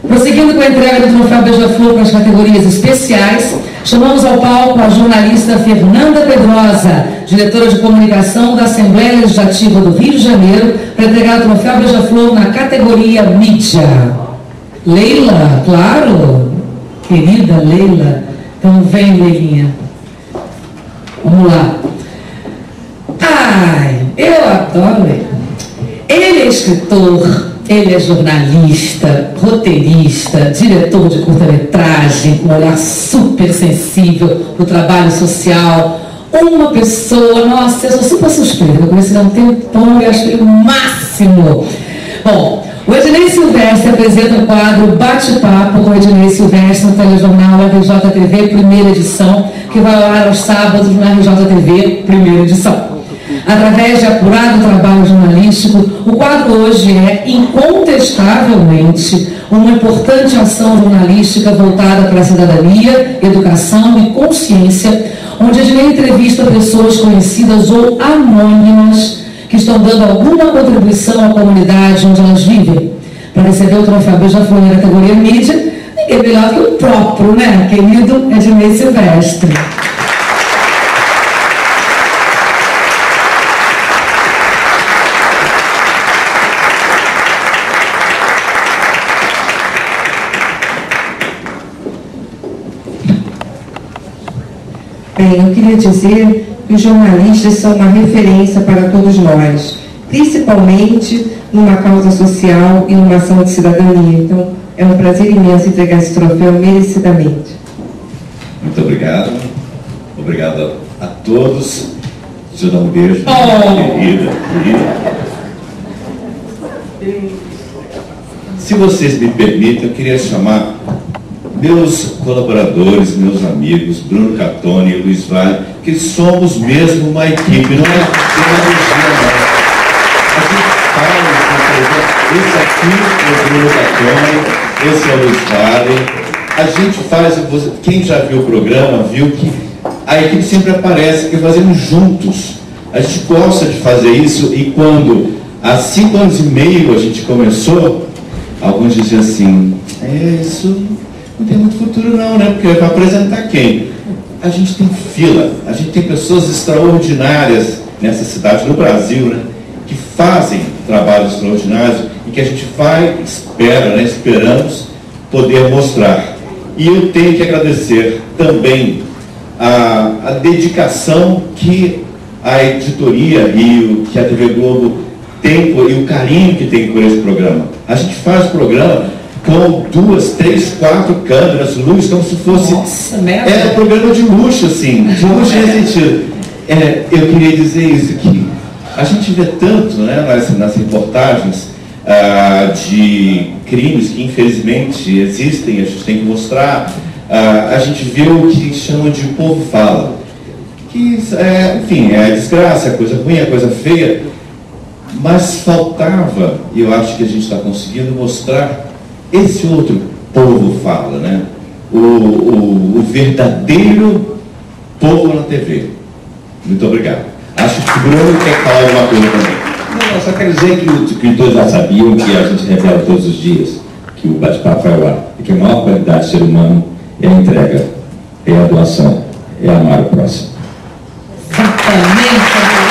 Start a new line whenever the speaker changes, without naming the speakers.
Prosseguindo com a entrega do troféu Beija-Flor para as categorias especiais, chamamos ao palco a jornalista Fernanda Pedrosa, diretora de comunicação da Assembleia Legislativa do Rio de Janeiro, para entregar o troféu Beija-Flor na categoria mídia. Leila, claro, querida Leila. Então vem, Leilinha. Vamos lá. Ai, eu adoro ele. Ele é escritor, ele é jornalista, roteirista, diretor de curta-metragem, com um olhar super sensível para o trabalho social. Uma pessoa, nossa, eu sou super suspeita, eu conheci há um tempão e acho ele o máximo. Bom, o Ednei Silvestre apresenta o quadro Bate-Papo com o Ednei Silvestre no telejornal RJTV, primeira edição, que vai ao ar aos sábados na RJTV, primeira edição. Através de apurado trabalho jornalístico, o quadro hoje é, incontestavelmente, uma importante ação jornalística voltada para a cidadania, educação e consciência, onde a gente entrevista pessoas conhecidas ou anônimas que estão dando alguma contribuição à comunidade onde elas vivem. Para receber o troféu Beija-Flor na categoria mídia, ninguém melhor que o próprio, né, querido Ednei Silvestre.
Bem, eu queria dizer que os jornalistas são uma referência para todos nós, principalmente numa causa social e numa ação de cidadania. Então, é um prazer imenso entregar esse troféu merecidamente.
Muito obrigado. Obrigado a todos. Deixa eu dar um beijo. Querida. Se vocês me permitem, eu queria chamar meus colaboradores, meus amigos, Bruno Catoni e Luiz Vale, que somos mesmo uma equipe, não é demagogia, não. A gente fala, esse aqui é o Bruno Catoni, esse é o Luiz Vale. A gente faz, quem já viu o programa, viu que a equipe sempre aparece, porque fazemos juntos. A gente gosta de fazer isso, e quando há 5 anos e meio a gente começou, alguns diziam assim, isso não tem muito futuro não, né? Porque vai apresentar quem? A gente tem fila, a gente tem pessoas extraordinárias nessa cidade, no Brasil, né? Que fazem trabalhos extraordinários e que a gente vai, espera, né? Esperamos poder mostrar. E eu tenho que agradecer também a dedicação que a editoria e que a TV Globo tem, e o carinho que tem por esse programa. A gente faz o programa com 2, 3, 4 câmeras, luz, como se fosse...
Nossa,
um programa de luxo, assim, de luxo nesse sentido. Eu queria dizer isso, que a gente vê tanto, né, nas reportagens de crimes que infelizmente existem, a gente tem que mostrar. A gente vê o que chama de povo fala, que, enfim, é desgraça, é coisa ruim, é coisa feia, mas faltava, e eu acho que a gente está conseguindo mostrar esse outro povo fala, né? O verdadeiro povo na TV. Muito obrigado. Acho que o Bruno quer falar alguma coisa também.
Não, eu só quero dizer que todos já sabiam que a gente revela todos os dias que o bate-papo vai ao ar, e que a maior qualidade do ser humano é a entrega, é a doação, é amar o próximo.
Exatamente.